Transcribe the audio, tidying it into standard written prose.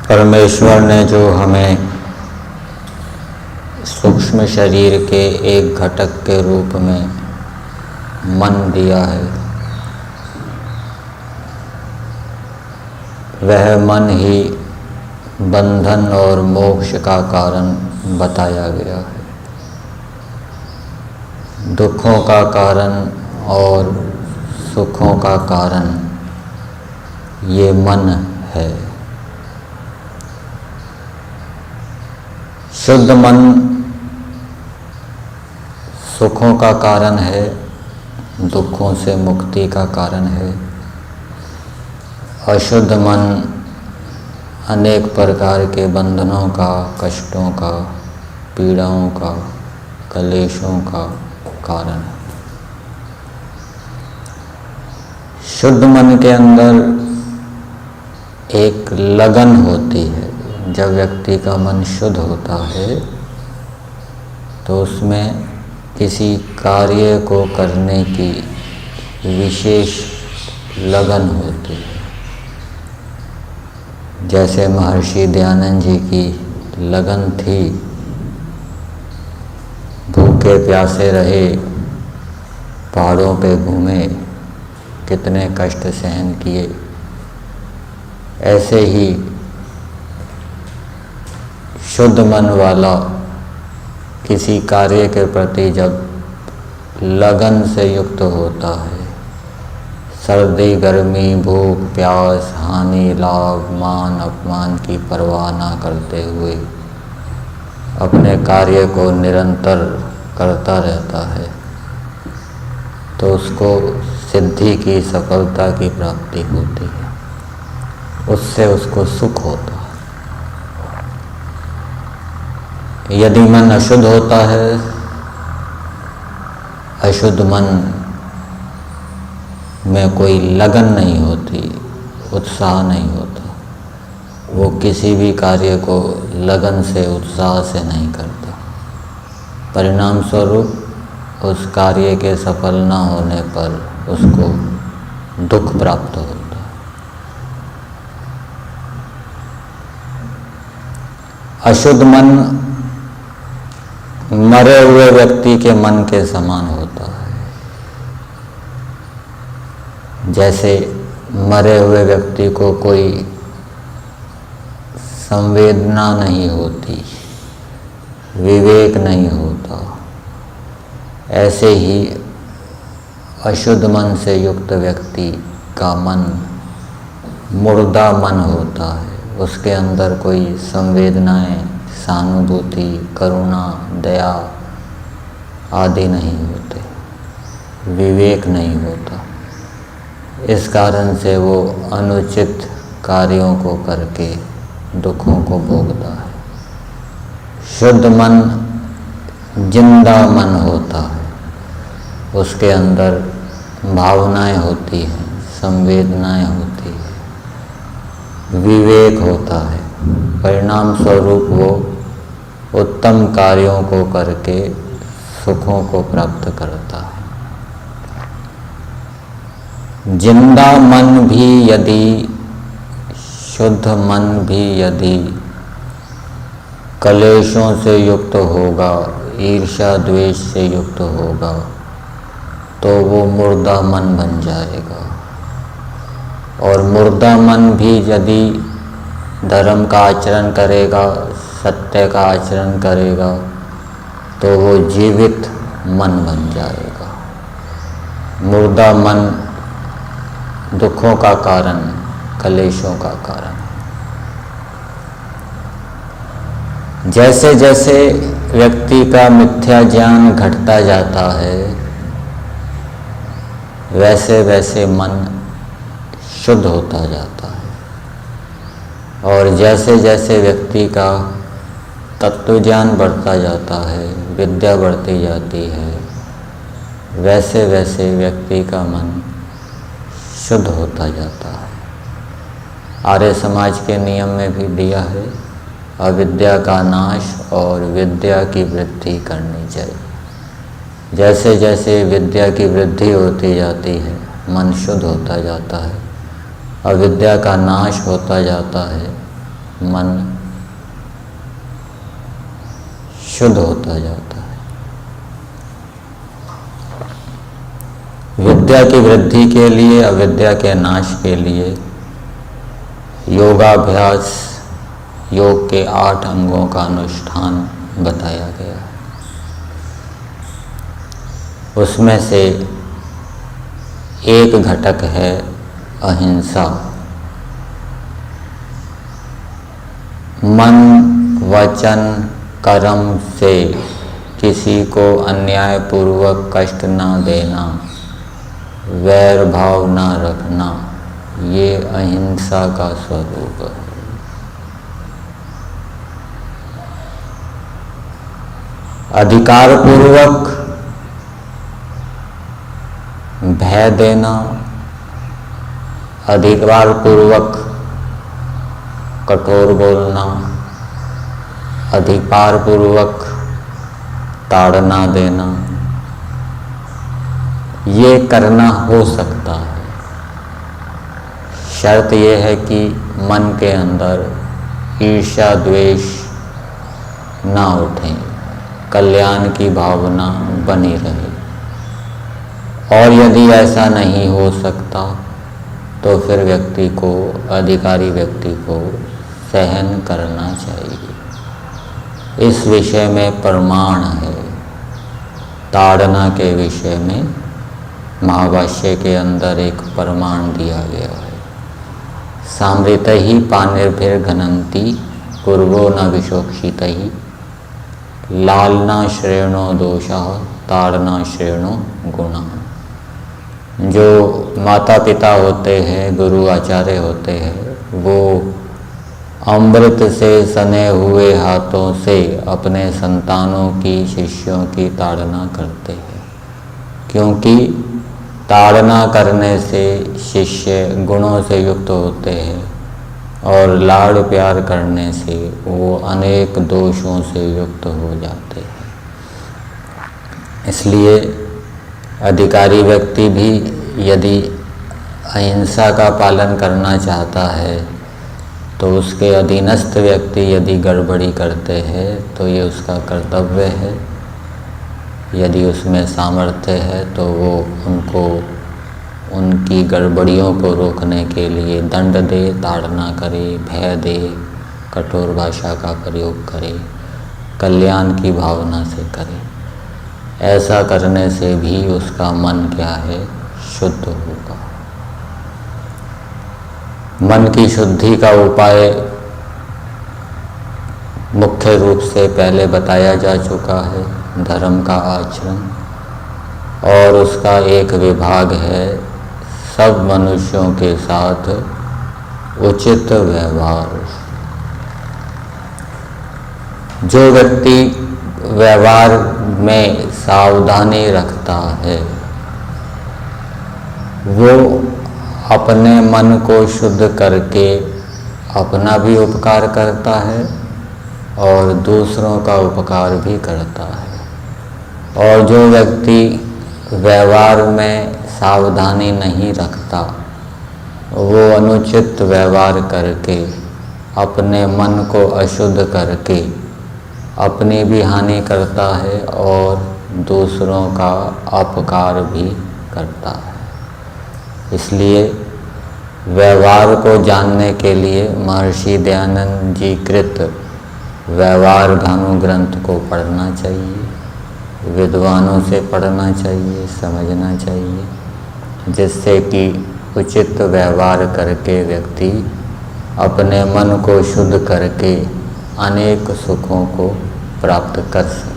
परमेश्वर ने जो हमें सूक्ष्म शरीर के एक घटक के रूप में मन दिया है, वह मन ही बंधन और मोक्ष का कारण बताया गया है। दुखों का कारण और सुखों का कारण ये मन है। शुद्ध मन सुखों का कारण है, दुखों से मुक्ति का कारण है। अशुद्ध मन अनेक प्रकार के बंधनों का, कष्टों का, पीड़ाओं का, कलेशों का कारण है। शुद्ध मन के अंदर एक लगन होती है। जब व्यक्ति का मन शुद्ध होता है तो उसमें किसी कार्य को करने की विशेष लगन होती है। जैसे महर्षि दयानंद जी की लगन थी, भूखे प्यासे रहे, पहाड़ों पे घूमे, कितने कष्ट सहन किए। ऐसे ही शुद्ध मन वाला किसी कार्य के प्रति जब लगन से युक्त होता है, सर्दी गर्मी, भूख प्यास, हानि लाभ, मान अपमान की परवाह ना करते हुए अपने कार्य को निरंतर करता रहता है, तो उसको सिद्धि की, सफलता की प्राप्ति होती है। उससे उसको सुख होता है। यदि मन अशुद्ध होता है, अशुद्ध मन में कोई लगन नहीं होती, उत्साह नहीं होता, वो किसी भी कार्य को लगन से, उत्साह से नहीं करता। परिणाम स्वरूप उस कार्य के सफल न होने पर उसको दुख प्राप्त होता है। अशुद्ध मन मरे हुए व्यक्ति के मन के समान होता है। जैसे मरे हुए व्यक्ति को कोई संवेदना नहीं होती, विवेक नहीं होता, ऐसे ही अशुद्ध मन से युक्त व्यक्ति का मन मुर्दा मन होता है। उसके अंदर कोई संवेदनाएं, सहानुभूति, करुणा, दया आदि नहीं होते, विवेक नहीं होता। इस कारण से वो अनुचित कार्यों को करके दुखों को भोगता है। शुद्ध मन जिंदा मन होता है, उसके अंदर भावनाएं होती हैं, संवेदनाएं होती हैं, विवेक होता है। परिणाम स्वरूप वो उत्तम कार्यों को करके सुखों को प्राप्त करता है। जिंदा मन भी यदि, शुद्ध मन भी यदि कलेशों से युक्त होगा, ईर्ष्या द्वेष से युक्त होगा, तो वो मुर्दा मन बन जाएगा। और मुर्दा मन भी यदि धर्म का आचरण करेगा, सत्य का आचरण करेगा, तो वो जीवित मन बन जाएगा। मुर्दा मन दुखों का कारण, कलेशों का कारण। जैसे जैसे व्यक्ति का मिथ्या ज्ञान घटता जाता है, वैसे वैसे मन शुद्ध होता जाता है। और जैसे जैसे व्यक्ति का तत्व ज्ञान बढ़ता जाता है, विद्या बढ़ती जाती है, वैसे वैसे व्यक्ति का मन शुद्ध होता जाता है। आर्य समाज के नियम में भी दिया है, अविद्या का नाश और विद्या की वृद्धि करनी चाहिए। जैसे जैसे विद्या की वृद्धि होती जाती है, मन शुद्ध होता जाता है, अविद्या का नाश होता जाता है, मन शुद्ध होता जाता है। विद्या की वृद्धि के लिए, अविद्या के नाश के लिए योगाभ्यास, योग के 8 अंगों का अनुष्ठान बताया गया है। उसमें से एक घटक है अहिंसा। मन, वचन, कर्म से किसी को अन्यायपूर्वक कष्ट ना देना, वैर भाव ना रखना, ये अहिंसा का स्वरूप है। अधिकारपूर्वक भय देना, अधिकारपूर्वक कठोर बोलना, अधिकारपूर्वक ताड़ना देना, ये करना हो सकता है। शर्त यह है कि मन के अंदर ईर्ष्या द्वेष ना उठे, कल्याण की भावना बनी रहे। और यदि ऐसा नहीं हो सकता तो फिर व्यक्ति को, अधिकारी व्यक्ति को सहन करना चाहिए। इस विषय में प्रमाण है। ताड़ना के विषय में महाभाष्य के अंदर एक प्रमाण दिया गया है। सामृतहि पानिर्भिर्घ्नन्ति पूर्वो न विशोक्षितहि, लालना श्रेणो दोषः ताड़ना श्रेणो गुणः। जो माता पिता होते हैं, गुरु आचार्य होते हैं, वो अमृत से सने हुए हाथों से अपने संतानों की, शिष्यों की ताड़ना करते हैं, क्योंकि ताड़ना करने से शिष्य गुणों से युक्त होते हैं और लाड़ प्यार करने से वो अनेक दोषों से युक्त हो जाते हैं। इसलिए अधिकारी व्यक्ति भी यदि अहिंसा का पालन करना चाहता है तो उसके अधीनस्थ व्यक्ति यदि गड़बड़ी करते हैं तो ये उसका कर्तव्य है। यदि उसमें सामर्थ्य है तो वो उनको, उनकी गड़बड़ियों को रोकने के लिए दंड दे, ताड़ना करे, भय दे, कठोर भाषा का प्रयोग करे, कल्याण की भावना से करे। ऐसा करने से भी उसका मन क्या है, शुद्ध होगा। मन की शुद्धि का उपाय मुख्य रूप से पहले बताया जा चुका है, धर्म का आचरण, और उसका एक विभाग है सब मनुष्यों के साथ उचित व्यवहार। जो व्यक्ति व्यवहार में सावधानी रखता है वो अपने मन को शुद्ध करके अपना भी उपकार करता है और दूसरों का उपकार भी करता है। और जो व्यक्ति व्यवहार में सावधानी नहीं रखता वो अनुचित व्यवहार करके, अपने मन को अशुद्ध करके अपनी भी हानि करता है और दूसरों का अपकार भी करता है। इसलिए व्यवहार को जानने के लिए महर्षि दयानंद जी कृत व्यवहार भानु ग्रंथ को पढ़ना चाहिए, विद्वानों से पढ़ना चाहिए, समझना चाहिए, जिससे कि उचित व्यवहार करके व्यक्ति अपने मन को शुद्ध करके अनेक सुखों को प्राप्त कर सके।